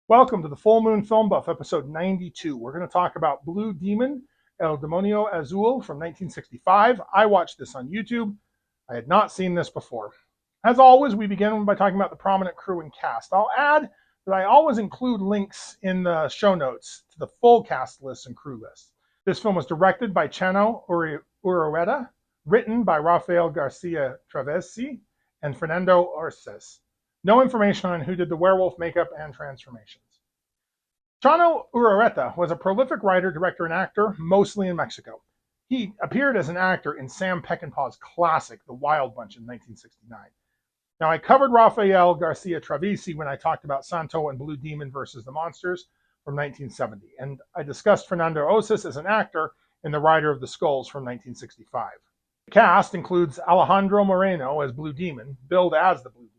Welcome to the Full Moon Film Buff, episode 92. We're going to talk about Blue Demon, El Demonio Azul from 1965. I watched this on YouTube. I had not seen this before. As always, we begin by talking about the prominent crew and cast. I'll add that I always include links in the show notes to the full cast list and crew list. This film was directed by Chano Urueta, written by Rafael Garcia Travesi and Fernando Arces. No information on who did the werewolf makeup and transformations. Chano Urareta was a prolific writer, director, and actor, mostly in Mexico. He appeared as an actor in Sam Peckinpah's classic, The Wild Bunch, in 1969. Now, I covered Rafael Garcia Travesi when I talked about Santo and Blue Demon versus the Monsters from 1970, and I discussed Fernando Osis as an actor in The Rider of the Skulls from 1965. The cast includes Alejandro Moreno as Blue Demon, billed as the Blue Demon,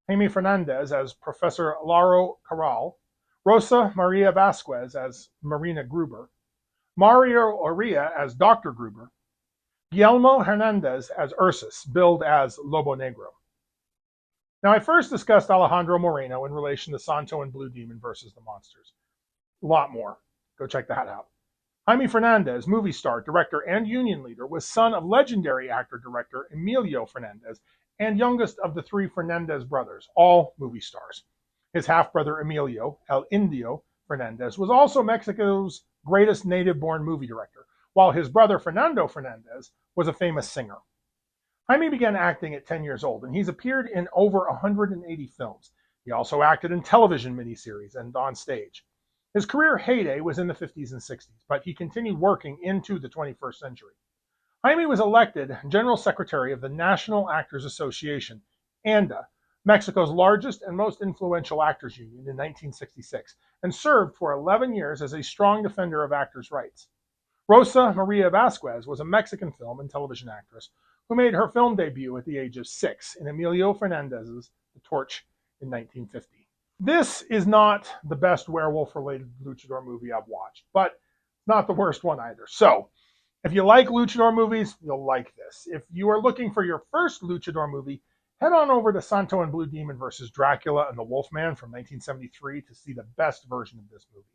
Jaime Fernandez as Professor Laro Corral, Rosa Maria Vasquez as Marina Gruber, Mario Oria as Dr. Gruber, Guillermo Hernandez as Ursus, billed as Lobo Negro. Now, I first discussed Alejandro Moreno in relation to Santo and Blue Demon versus the Monsters. A lot more. Go check that out. Jaime Fernandez, movie star, director, and union leader, was son of legendary actor-director Emilio Fernandez and youngest of the three Fernandez brothers, all movie stars. His half-brother Emilio, El Indio Fernandez, was also Mexico's greatest native-born movie director, while his brother Fernando Fernandez was a famous singer. Jaime began acting at 10 years old, and he's appeared in over 180 films. He also acted in television miniseries and on stage. His career heyday was in the 50s and 60s, but he continued working into the 21st century. Jaime was elected General Secretary of the National Actors Association, ANDA, Mexico's largest and most influential actors union, in 1966, and served for 11 years as a strong defender of actors' rights. Rosa Maria Vasquez was a Mexican film and television actress who made her film debut at the age of 6 in Emilio Fernandez's The Torch in 1950. This is not the best werewolf-related luchador movie I've watched, but not the worst one either. So, if you like luchador movies, you'll like this. If you are looking for your first luchador movie, head on over to Santo and Blue Demon versus Dracula and the Wolfman from 1973 to see the best version of this movie.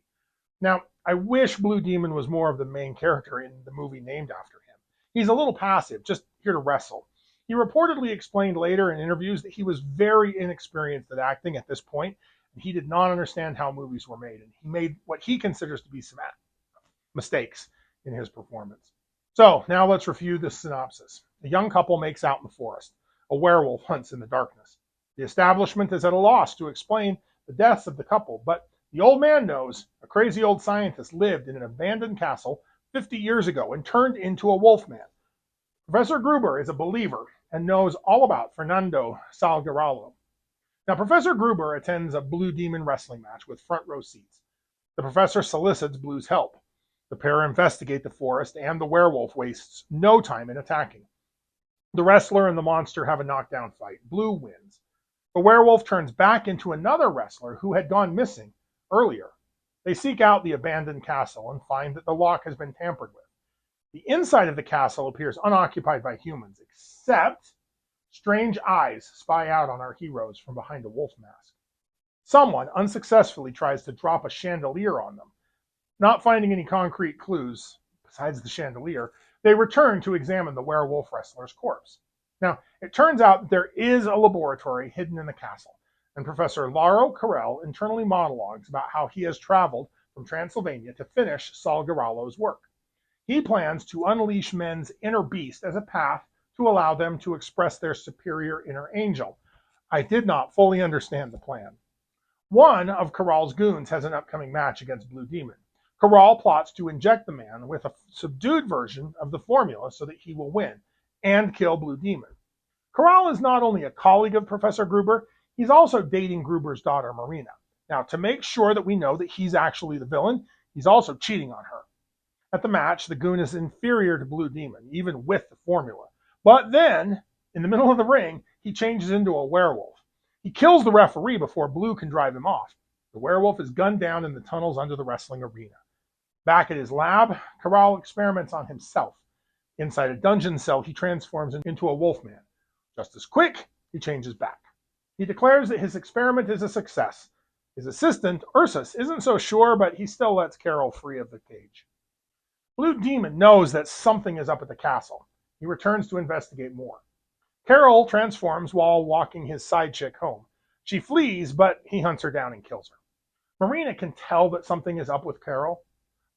Now, I wish Blue Demon was more of the main character in the movie named after him. He's a little passive, just here to wrestle. He reportedly explained later in interviews that he was very inexperienced at acting at this point, and he did not understand how movies were made, and he made what he considers to be some mistakes in his performance. So, now let's review the synopsis. A young couple makes out in the forest. A werewolf hunts in the darkness. The establishment is at a loss to explain the deaths of the couple, but the old man knows a crazy old scientist lived in an abandoned castle 50 years ago and turned into a wolf man. Professor Gruber is a believer and knows all about Fernando Salguirolo. Now, Professor Gruber attends a Blue Demon wrestling match with front row seats. The professor solicits Blue's help. The pair investigate the forest, and the werewolf wastes no time in attacking. The wrestler and the monster have a knockdown fight. Blue wins. The werewolf turns back into another wrestler who had gone missing earlier. They seek out the abandoned castle and find that the lock has been tampered with. The inside of the castle appears unoccupied by humans, except strange eyes spy out on our heroes from behind a wolf mask. Someone unsuccessfully tries to drop a chandelier on them. Not finding any concrete clues besides the chandelier, they return to examine the werewolf wrestler's corpse. Now, it turns out that there is a laboratory hidden in the castle, and Professor Laro Corral internally monologues about how he has traveled from Transylvania to finish Salguirolo's work. He plans to unleash men's inner beast as a path to allow them to express their superior inner angel. I did not fully understand the plan. One of Corral's goons has an upcoming match against Blue Demon. Corral plots to inject the man with a subdued version of the formula so that he will win and kill Blue Demon. Corral is not only a colleague of Professor Gruber, he's also dating Gruber's daughter, Marina. Now, to make sure that we know that he's actually the villain, he's also cheating on her. At the match, the goon is inferior to Blue Demon, even with the formula. But then, in the middle of the ring, he changes into a werewolf. He kills the referee before Blue can drive him off. The werewolf is gunned down in the tunnels under the wrestling arena. Back at his lab, Corral experiments on himself. Inside a dungeon cell, he transforms into a wolfman. Just as quick, he changes back. He declares that his experiment is a success. His assistant, Ursus, isn't so sure, but he still lets Carol free of the cage. Blue Demon knows that something is up at the castle. He returns to investigate more. Carol transforms while walking his side chick home. She flees, but he hunts her down and kills her. Marina can tell that something is up with Carol.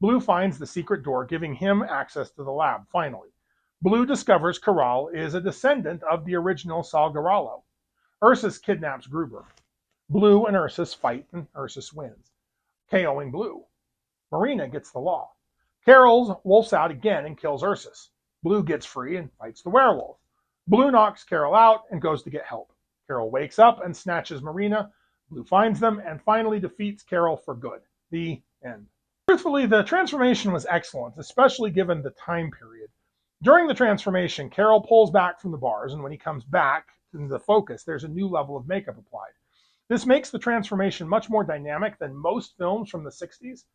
Blue finds the secret door, giving him access to the lab, finally. Blue discovers Corral is a descendant of the original Salgaralo. Ursus kidnaps Gruber. Blue and Ursus fight, and Ursus wins, KOing Blue. Marina gets the law. Carol wolfs out again and kills Ursus. Blue gets free and fights the werewolf. Blue knocks Carol out and goes to get help. Carol wakes up and snatches Marina. Blue finds them and finally defeats Carol for good. The end. Truthfully, the transformation was excellent, especially given the time period. During the transformation, Carol pulls back from the bars, and when he comes back into the focus, there's a new level of makeup applied. This makes the transformation much more dynamic than most films from the 60s.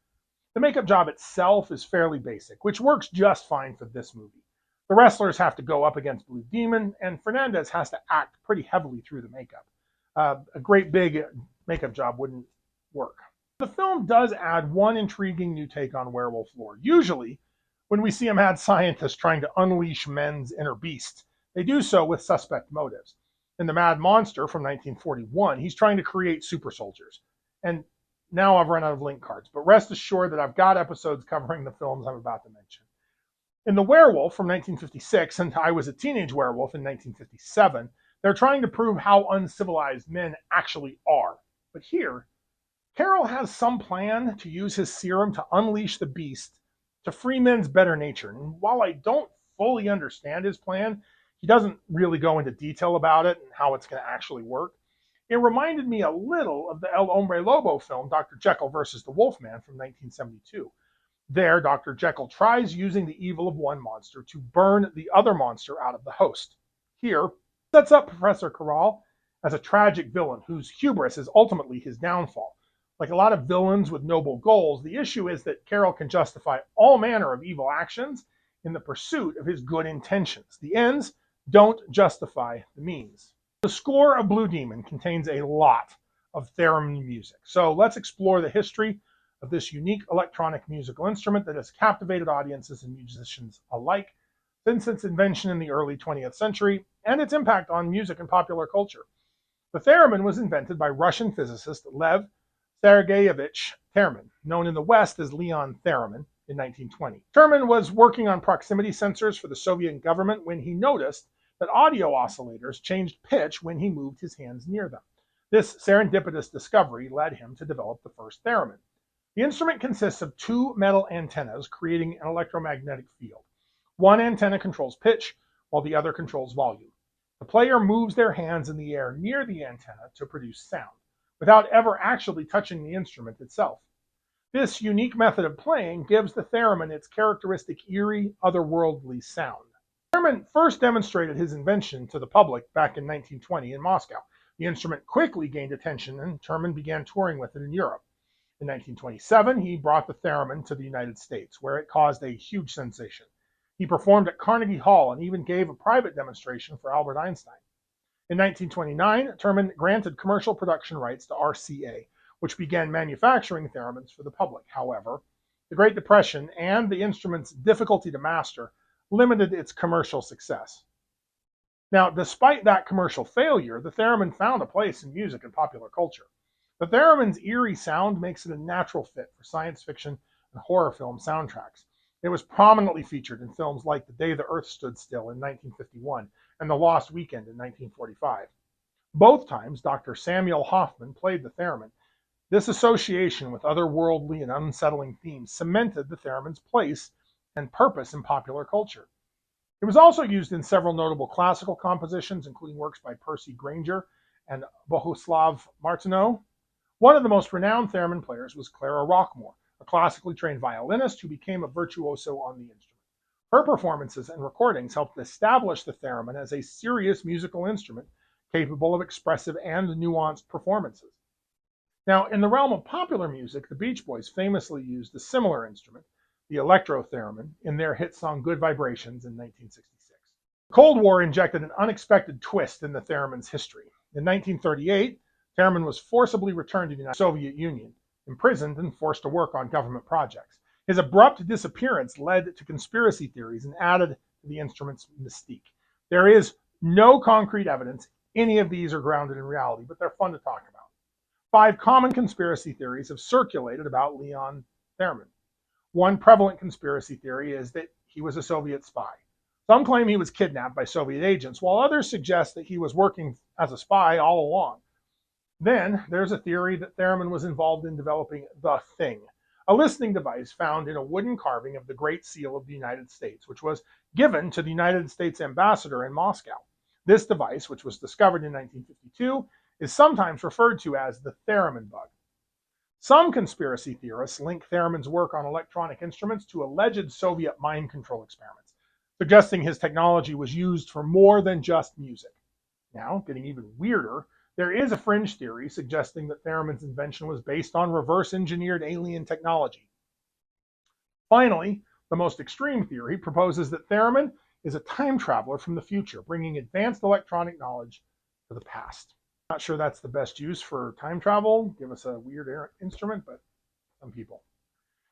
The makeup job itself is fairly basic, which works just fine for this movie. The wrestlers have to go up against Blue Demon, and Fernandez has to act pretty heavily through the makeup. A great big makeup job wouldn't work. The film does add one intriguing new take on werewolf lore. Usually, when we see a mad scientist trying to unleash men's inner beast, they do so with suspect motives. In The Mad Monster from 1941, he's trying to create super soldiers. And now I've run out of link cards, but rest assured that I've got episodes covering the films I'm about to mention. In The Werewolf from 1956, and I Was a Teenage Werewolf in 1957, they're trying to prove how uncivilized men actually are. But here, Carol has some plan to use his serum to unleash the beast to free men's better nature. And while I don't fully understand his plan, he doesn't really go into detail about it and how it's going to actually work. It reminded me a little of the El Hombre Lobo film, Dr. Jekyll versus the Wolfman from 1972. There, Dr. Jekyll tries using the evil of one monster to burn the other monster out of the host. Here, sets up Professor Corral as a tragic villain whose hubris is ultimately his downfall. Like a lot of villains with noble goals, the issue is that Carol can justify all manner of evil actions in the pursuit of his good intentions. The ends don't justify the means. The score of Blue Demon contains a lot of Theremin music, so let's explore the history of this unique electronic musical instrument that has captivated audiences and musicians alike since its invention in the early 20th century and its impact on music and popular culture. The theremin was invented by Russian physicist Lev Sergeyevich Theremin, known in the West as Leon Theremin, in 1920. Theremin was working on proximity sensors for the Soviet government when he noticed that audio oscillators changed pitch when he moved his hands near them. This serendipitous discovery led him to develop the first theremin. The instrument consists of two metal antennas creating an electromagnetic field. One antenna controls pitch, while the other controls volume. The player moves their hands in the air near the antenna to produce sound, without ever actually touching the instrument itself. This unique method of playing gives the theremin its characteristic eerie, otherworldly sound. Theremin first demonstrated his invention to the public back in 1920 in Moscow. The instrument quickly gained attention and Theremin began touring with it in Europe. In 1927, he brought the theremin to the United States, where it caused a huge sensation. He performed at Carnegie Hall and even gave a private demonstration for Albert Einstein. In 1929, Theremin granted commercial production rights to RCA, which began manufacturing theremins for the public. However, the Great Depression and the instrument's difficulty to master limited its commercial success. Now, despite that commercial failure, the theremin found a place in music and popular culture. The theremin's eerie sound makes it a natural fit for science fiction and horror film soundtracks. It was prominently featured in films like The Day the Earth Stood Still in 1951 and The Lost Weekend in 1945. Both times, Dr. Samuel Hoffman played the theremin. This association with otherworldly and unsettling themes cemented the theremin's place and purpose in popular culture. It was also used in several notable classical compositions, including works by Percy Grainger and Bohuslav Martineau. One of the most renowned theremin players was Clara Rockmore, a classically trained violinist who became a virtuoso on the instrument. Her performances and recordings helped establish the theremin as a serious musical instrument capable of expressive and nuanced performances. Now, in the realm of popular music, the Beach Boys famously used a similar instrument, the electro-theremin, in their hit song Good Vibrations in 1966. The Cold War injected an unexpected twist in the theremin's history. In 1938, Theremin was forcibly returned to the Soviet Union, imprisoned and forced to work on government projects. His abrupt disappearance led to conspiracy theories and added to the instrument's mystique. There is no concrete evidence any of these are grounded in reality, but they're fun to talk about. 5 common conspiracy theories have circulated about Leon Theremin. One prevalent conspiracy theory is that he was a Soviet spy. Some claim he was kidnapped by Soviet agents, while others suggest that he was working as a spy all along. Then there's a theory that Theremin was involved in developing the Thing, a listening device found in a wooden carving of the Great Seal of the United States, which was given to the United States ambassador in Moscow. This device, which was discovered in 1952, is sometimes referred to as the Theremin bug. Some conspiracy theorists link Theremin's work on electronic instruments to alleged Soviet mind control experiments, suggesting his technology was used for more than just music. Now, getting even weirder, there is a fringe theory suggesting that Theremin's invention was based on reverse-engineered alien technology. Finally, the most extreme theory proposes that Theremin is a time traveler from the future, bringing advanced electronic knowledge to the past. Not sure that's the best use for time travel. Give us a weird instrument, but some people.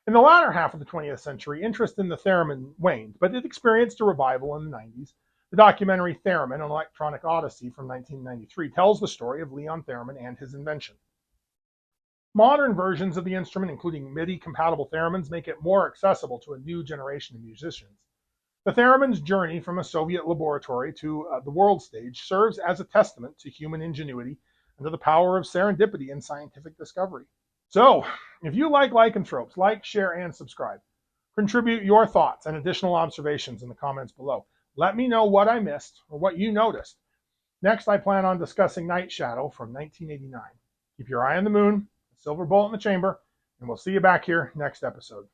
In the latter half of the 20th century, interest in the theremin waned, but it experienced a revival in the 90s. The documentary Theremin, an Electronic Odyssey from 1993, tells the story of Leon Theremin and his invention. Modern versions of the instrument, including MIDI-compatible theremins, make it more accessible to a new generation of musicians. The theremin's journey from a Soviet laboratory to the world stage serves as a testament to human ingenuity and to the power of serendipity in scientific discovery. So, if you like lycanthropes, like, share, and subscribe. Contribute your thoughts and additional observations in the comments below. Let me know what I missed or what you noticed. Next, I plan on discussing Night Shadow from 1989. Keep your eye on the moon, a silver bullet in the chamber, and we'll see you back here next episode.